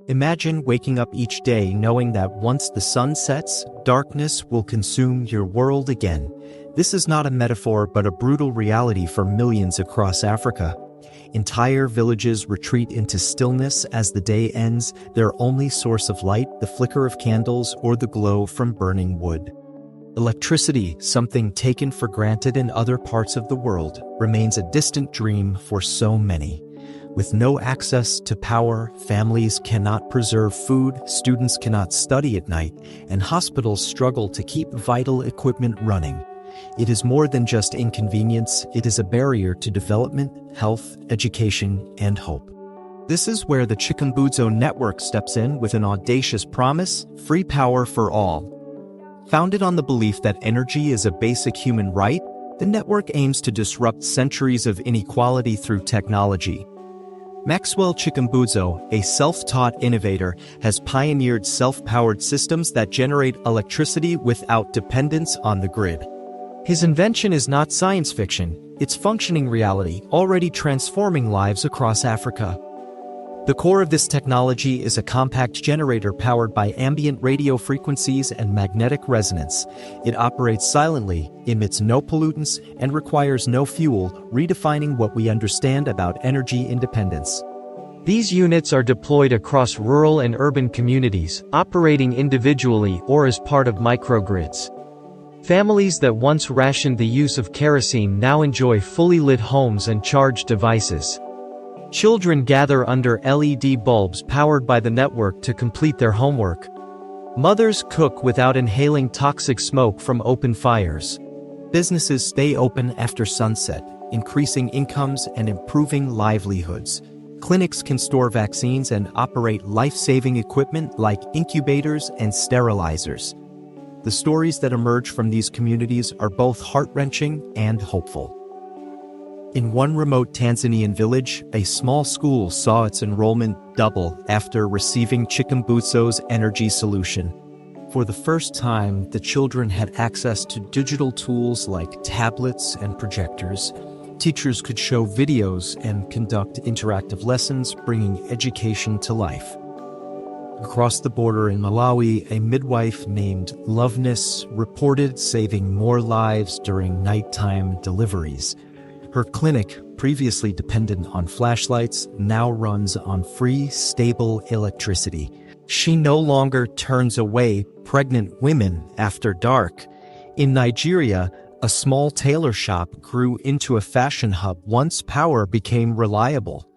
Imagine waking up each day knowing that once the sun sets, darkness will consume your world again. This is not a metaphor but a brutal reality for millions across Africa. Entire villages retreat into stillness as the day ends, their only source of light the flicker of candles or the glow from burning wood. Electricity, something taken for granted in other parts of the world, remains a distant dream for so many. With no access to power, families cannot preserve food, students cannot study at night, and hospitals struggle to keep vital equipment running. It is more than just inconvenience, it is a barrier to development, health, education, and hope. This is where the Chikumbutso Network steps in with an audacious promise: free power for all. Founded on the belief that energy is a basic human right, the network aims to disrupt centuries of inequality through technology. Maxwell Chikumbutso, a self-taught innovator, has pioneered self-powered systems that generate electricity without dependence on the grid. His invention is not science fiction, it's functioning reality, already transforming lives across Africa. The core of this technology is a compact generator powered by ambient radio frequencies and magnetic resonance. It operates silently, emits no pollutants, and requires no fuel, redefining what we understand about energy independence. These units are deployed across rural and urban communities, operating individually or as part of microgrids. Families that once rationed the use of kerosene now enjoy fully lit homes and charged devices. Children gather under LED bulbs powered by the network to complete their homework. Mothers cook without inhaling toxic smoke from open fires. Businesses stay open after sunset, increasing incomes and improving livelihoods. Clinics can store vaccines and operate life-saving equipment like incubators and sterilizers. The stories that emerge from these communities are both heart-wrenching and hopeful. In one remote Tanzanian village, a small school saw its enrollment double after receiving Chikumbutso's energy solution. For the first time, the children had access to digital tools like tablets and projectors. Teachers could show videos and conduct interactive lessons, bringing education to life. Across the border in Malawi, a midwife named Loveness reported saving more lives during nighttime deliveries. Her clinic, previously dependent on flashlights, now runs on free, stable electricity. She no longer turns away pregnant women after dark. In Nigeria, a small tailor shop grew into a fashion hub once power became reliable.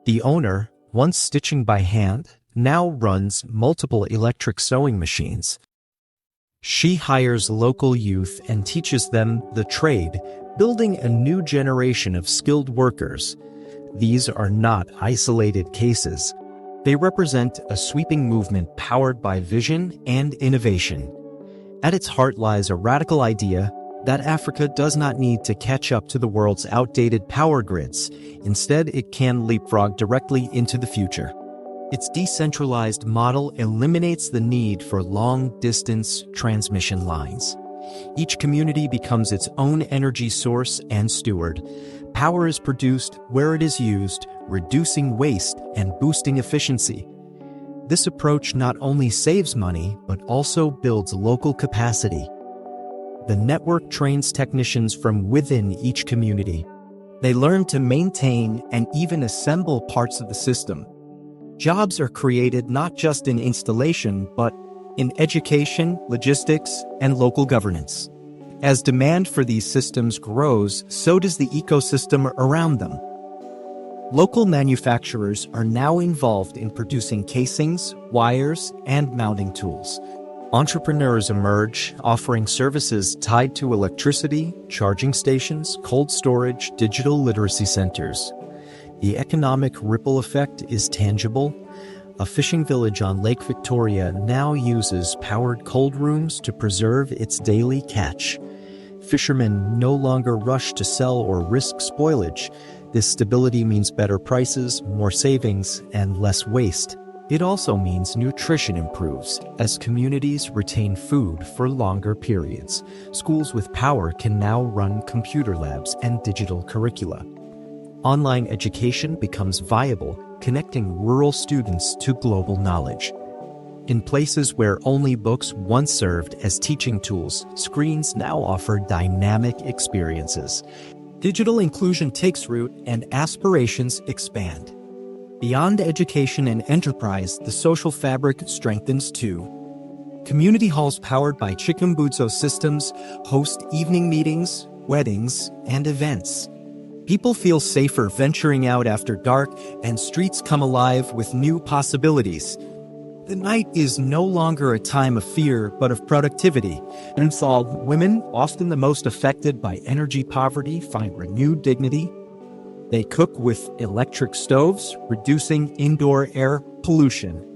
The owner, once stitching by hand, now runs multiple electric sewing machines. She hires local youth and teaches them the trade, building a new generation of skilled workers. These are not isolated cases. They represent a sweeping movement powered by vision and innovation. At its heart lies a radical idea that Africa does not need to catch up to the world's outdated power grids. Instead, it can leapfrog directly into the future. Its decentralized model eliminates the need for long-distance transmission lines. Each community becomes its own energy source and steward. Power is produced where it is used, reducing waste and boosting efficiency. This approach not only saves money, but also builds local capacity. The network trains technicians from within each community. They learn to maintain and even assemble parts of the system. Jobs are created not just in installation, but in education, logistics, and local governance. As demand for these systems grows, so does the ecosystem around them. Local manufacturers are now involved in producing casings, wires, and mounting tools. Entrepreneurs emerge, offering services tied to electricity, charging stations, cold storage, digital literacy centers. The economic ripple effect is tangible. A fishing village on Lake Victoria now uses powered cold rooms to preserve its daily catch. Fishermen no longer rush to sell or risk spoilage. This stability means better prices, more savings, and less waste. It also means nutrition improves, as communities retain food for longer periods. Schools with power can now run computer labs and digital curricula. Online education becomes viable, connecting rural students to global knowledge. In places where only books once served as teaching tools, screens now offer dynamic experiences. Digital inclusion takes root and aspirations expand. Beyond education and enterprise, the social fabric strengthens too. Community halls powered by Chikumbutso systems host evening meetings, weddings, and events. People feel safer venturing out after dark, and streets come alive with new possibilities. The night is no longer a time of fear, but of productivity. And so, women, often the most affected by energy poverty, find renewed dignity. They cook with electric stoves, reducing indoor air pollution.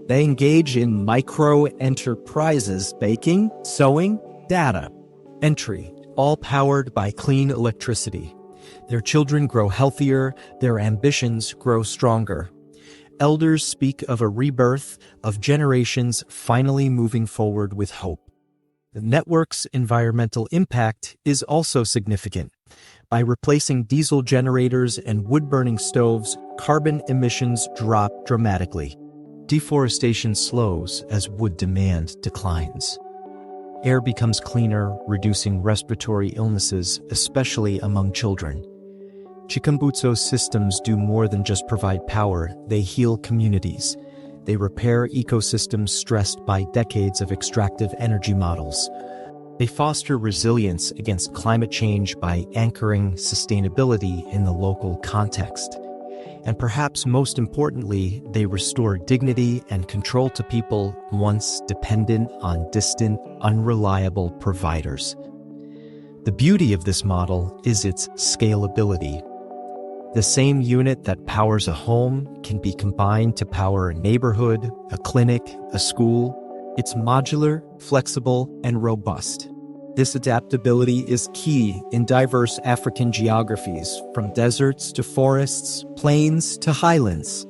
They engage in micro-enterprises, baking, sewing, data entry, all powered by clean electricity. Their children grow healthier, their ambitions grow stronger. Elders speak of a rebirth, of generations finally moving forward with hope. The network's environmental impact is also significant. By replacing diesel generators and wood-burning stoves, carbon emissions drop dramatically. Deforestation slows as wood demand declines. Air becomes cleaner, reducing respiratory illnesses, especially among children. Chikumbutso systems do more than just provide power, they heal communities. They repair ecosystems stressed by decades of extractive energy models. They foster resilience against climate change by anchoring sustainability in the local context. And perhaps most importantly, they restore dignity and control to people once dependent on distant, unreliable providers. The beauty of this model is its scalability. The same unit that powers a home can be combined to power a neighborhood, a clinic, a school. It's modular, flexible, and robust. This adaptability is key in diverse African geographies, from deserts to forests, plains to highlands.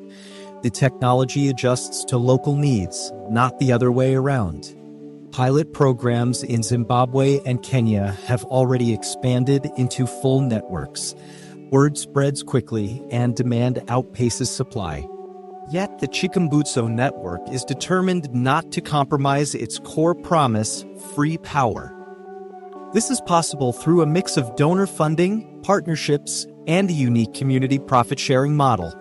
The technology adjusts to local needs, not the other way around. Pilot programs in Zimbabwe and Kenya have already expanded into full networks. Word spreads quickly and demand outpaces supply. Yet the Chikumbutso Network is determined not to compromise its core promise, free power. This is possible through a mix of donor funding, partnerships, and a unique community profit-sharing model.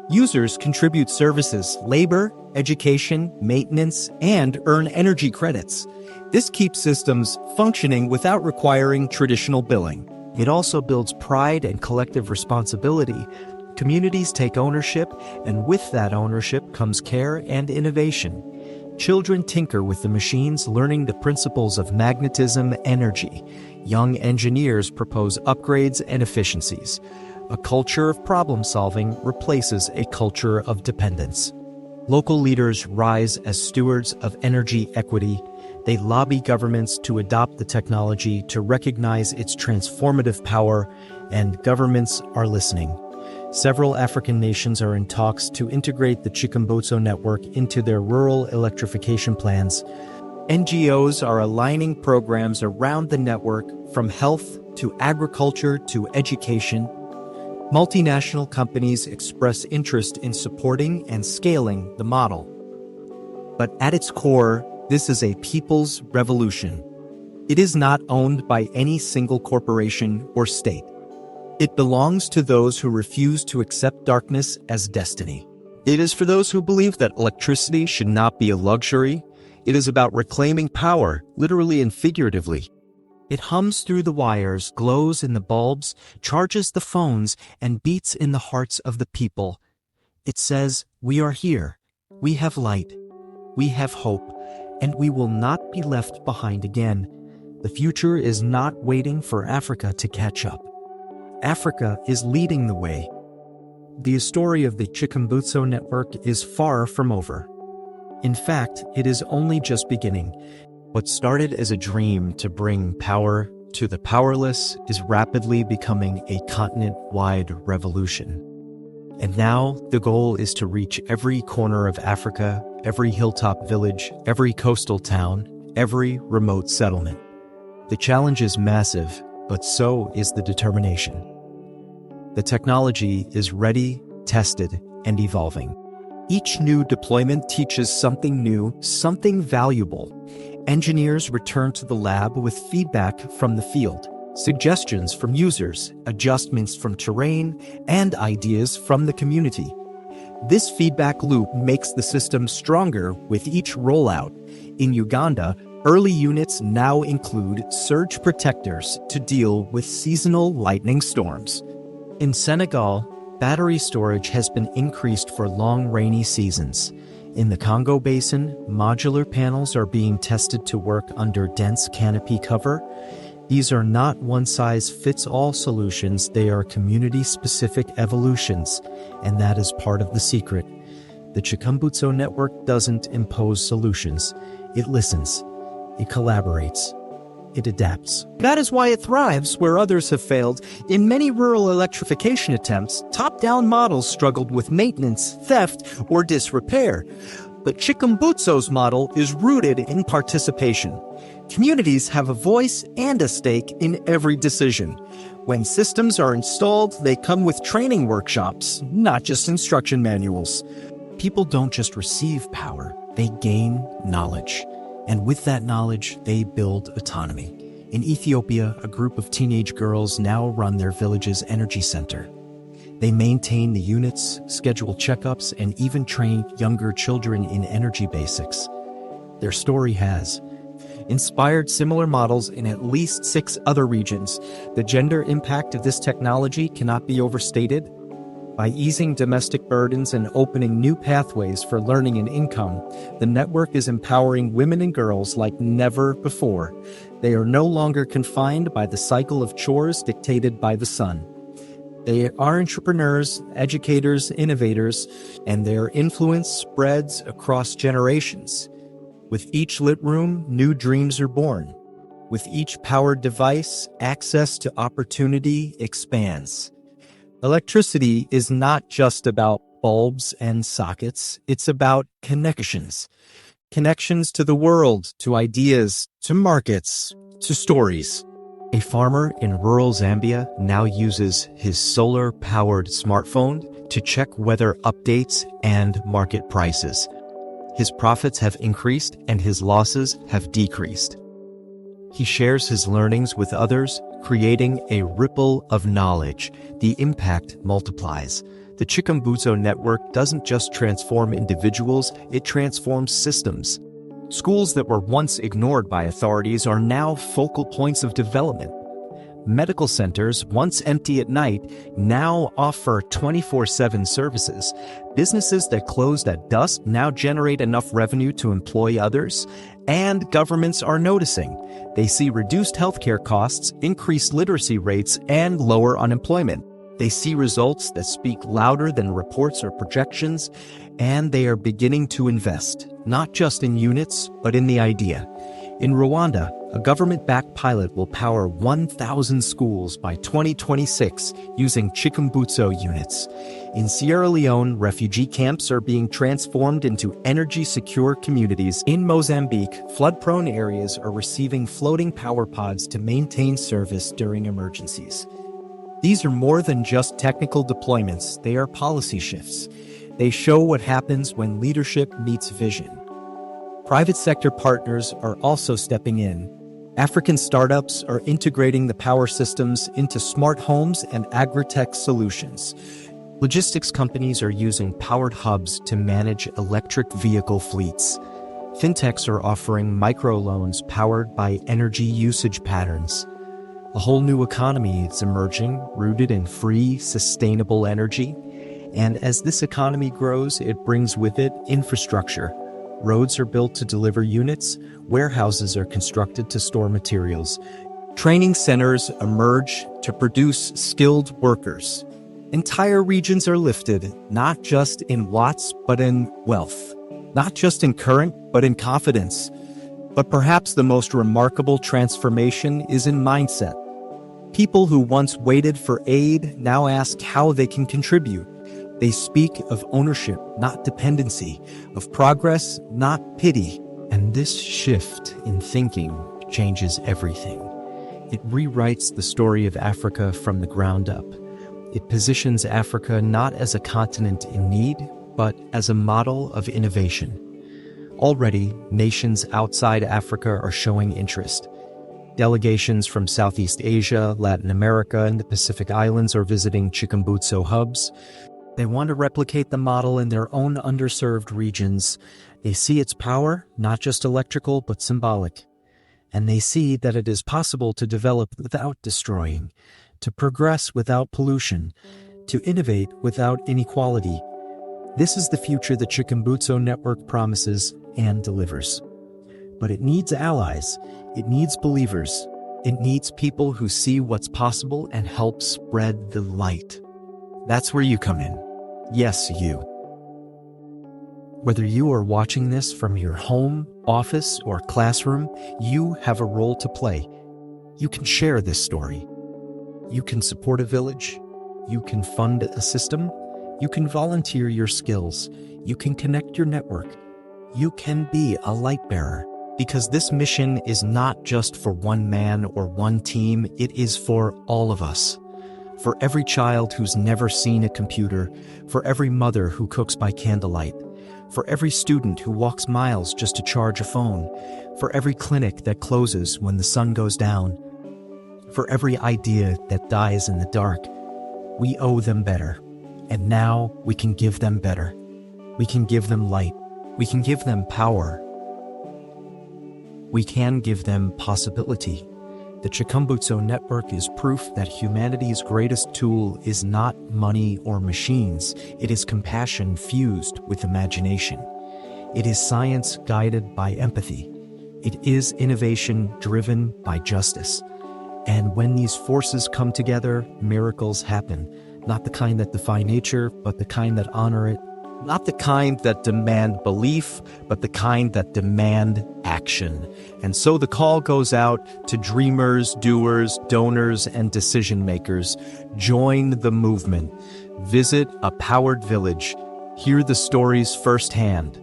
Users contribute services, labor, education, maintenance, and earn energy credits. This keeps systems functioning without requiring traditional billing. It also builds pride and collective responsibility. Communities take ownership, and with that ownership comes care and innovation. Children tinker with the machines, learning the principles of magnetism energy. Young engineers propose upgrades and efficiencies. A culture of problem-solving replaces a culture of dependence. Local leaders rise as stewards of energy equity. They lobby governments to adopt the technology, to recognize its transformative power, and governments are listening. Several African nations are in talks to integrate the Chikumbutso network into their rural electrification plans. NGOs are aligning programs around the network, from health to agriculture to education. Multinational companies express interest in supporting and scaling the model. But at its core, this is a people's revolution. It is not owned by any single corporation or state. It belongs to those who refuse to accept darkness as destiny. It is for those who believe that electricity should not be a luxury. It is about reclaiming power, literally and figuratively. It hums through the wires, glows in the bulbs, charges the phones, and beats in the hearts of the people. It says, "We are here. We have light. We have hope. And we will not be left behind again." The future is not waiting for Africa to catch up. Africa is leading the way. The story of the Chikumbutso Network is far from over. In fact, it is only just beginning. What started as a dream to bring power to the powerless is rapidly becoming a continent-wide revolution. And now, the goal is to reach every corner of Africa, every hilltop village, every coastal town, every remote settlement. The challenge is massive, but so is the determination. The technology is ready, tested, and evolving. Each new deployment teaches something new, something valuable. Engineers return to the lab with feedback from the field, suggestions from users, adjustments from terrain, and ideas from the community. This feedback loop makes the system stronger with each rollout. In Uganda, early units now include surge protectors to deal with seasonal lightning storms. In Senegal, battery storage has been increased for long rainy seasons. In the Congo Basin, modular panels are being tested to work under dense canopy cover. These are not one-size-fits-all solutions, they are community-specific evolutions, and that is part of the secret. The Chikumbutso Network doesn't impose solutions. It listens. It collaborates. It adapts. That is why it thrives where others have failed. In many rural electrification attempts, top-down models struggled with maintenance, theft, or disrepair. But Chikumbutso's model is rooted in participation. Communities have a voice and a stake in every decision. When systems are installed, they come with training workshops, not just instruction manuals. People don't just receive power, they gain knowledge. And with that knowledge, they build autonomy. In Ethiopia, a group of teenage girls now run their village's energy center. They maintain the units, schedule checkups, and even train younger children in energy basics. Their story has inspired similar models in at least 6 other regions. The gender impact of this technology cannot be overstated. By easing domestic burdens and opening new pathways for learning and income, the network is empowering women and girls like never before. They are no longer confined by the cycle of chores dictated by the sun. They are entrepreneurs, educators, innovators, and their influence spreads across generations. With each lit room, new dreams are born. With each powered device, access to opportunity expands. Electricity is not just about bulbs and sockets, it's about connections. Connections to the world, to ideas, to markets, to stories. A farmer in rural Zambia now uses his solar-powered smartphone to check weather updates and market prices. His profits have increased and his losses have decreased. He shares his learnings with others, creating a ripple of knowledge. The impact multiplies. The Chikumbutso Network doesn't just transform individuals, it transforms systems. Schools that were once ignored by authorities are now focal points of development. Medical centers, once empty at night, now offer 24/7 services. Businesses that closed at dusk now generate enough revenue to employ others. And governments are noticing. They see reduced healthcare costs, increased literacy rates, and lower unemployment. They see results that speak louder than reports or projections, and they are beginning to invest, not just in units, but in the idea. In Rwanda, a government-backed pilot will power 1,000 schools by 2026 using Chikumbutso units. In Sierra Leone, refugee camps are being transformed into energy-secure communities. In Mozambique, flood-prone areas are receiving floating power pods to maintain service during emergencies. These are more than just technical deployments, they are policy shifts. They show what happens when leadership meets vision. Private sector partners are also stepping in. African startups are integrating the power systems into smart homes and agri-tech solutions. Logistics companies are using powered hubs to manage electric vehicle fleets. Fintechs are offering microloans powered by energy usage patterns. A whole new economy is emerging, rooted in free, sustainable energy. And as this economy grows, it brings with it infrastructure. Roads are built to deliver units, warehouses are constructed to store materials. Training centers emerge to produce skilled workers. Entire regions are lifted, not just in watts, but in wealth. Not just in current, but in confidence. But perhaps the most remarkable transformation is in mindset. People who once waited for aid now ask how they can contribute. They speak of ownership, not dependency, of progress, not pity. And this shift in thinking changes everything. It rewrites the story of Africa from the ground up. It positions Africa not as a continent in need, but as a model of innovation. Already, nations outside Africa are showing interest. Delegations from Southeast Asia, Latin America, and the Pacific Islands are visiting Chikumbutso hubs. They want to replicate the model in their own underserved regions. They see its power, not just electrical, but symbolic. And they see that it is possible to develop without destroying, to progress without pollution, to innovate without inequality. This is the future the Chikumbutso Network promises and delivers. But it needs allies. It needs believers. It needs people who see what's possible and help spread the light. That's where you come in. Yes, you. Whether you are watching this from your home, office, or classroom, you have a role to play. You can share this story. You can support a village. You can fund a system. You can volunteer your skills. You can connect your network. You can be a light bearer. Because this mission is not just for one man or one team, it is for all of us. For every child who's never seen a computer, for every mother who cooks by candlelight, for every student who walks miles just to charge a phone, for every clinic that closes when the sun goes down, for every idea that dies in the dark, we owe them better. And now we can give them better. We can give them light. We can give them power. We can give them possibility. The Chikumbutso Network is proof that humanity's greatest tool is not money or machines. It is compassion fused with imagination. It is science guided by empathy. It is innovation driven by justice. And when these forces come together, miracles happen. Not the kind that defy nature, but the kind that honor it. Not the kind that demand belief, but the kind that demand action. And so the call goes out to dreamers, doers, donors, and decision makers. Join the movement. Visit a powered village. Hear the stories firsthand.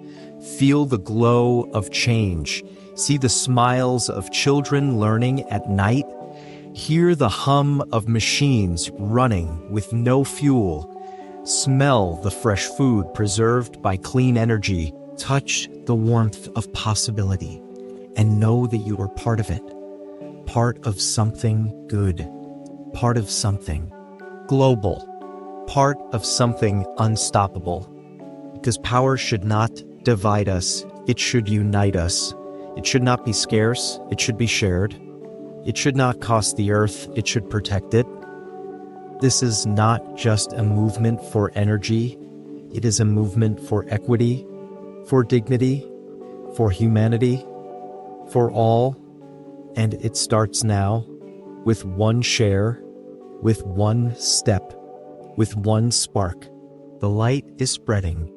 Feel the glow of change. See the smiles of children learning at night. Hear the hum of machines running with no fuel. Smell the fresh food preserved by clean energy. Touch the warmth of possibility. And know that you are part of it. Part of something good. Part of something global. Part of something unstoppable. Because power should not divide us. It should unite us. It should not be scarce. It should be shared. It should not cost the earth. It should protect it. This is not just a movement for energy. It is a movement for equity, for dignity, for humanity, for all. And it starts now with one share, with one step, with one spark. The light is spreading.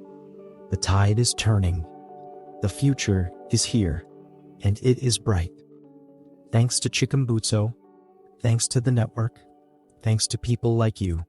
The tide is turning. The future is here, and it is bright. Thanks to Chikumbutso. Thanks to the network. Thanks to people like you.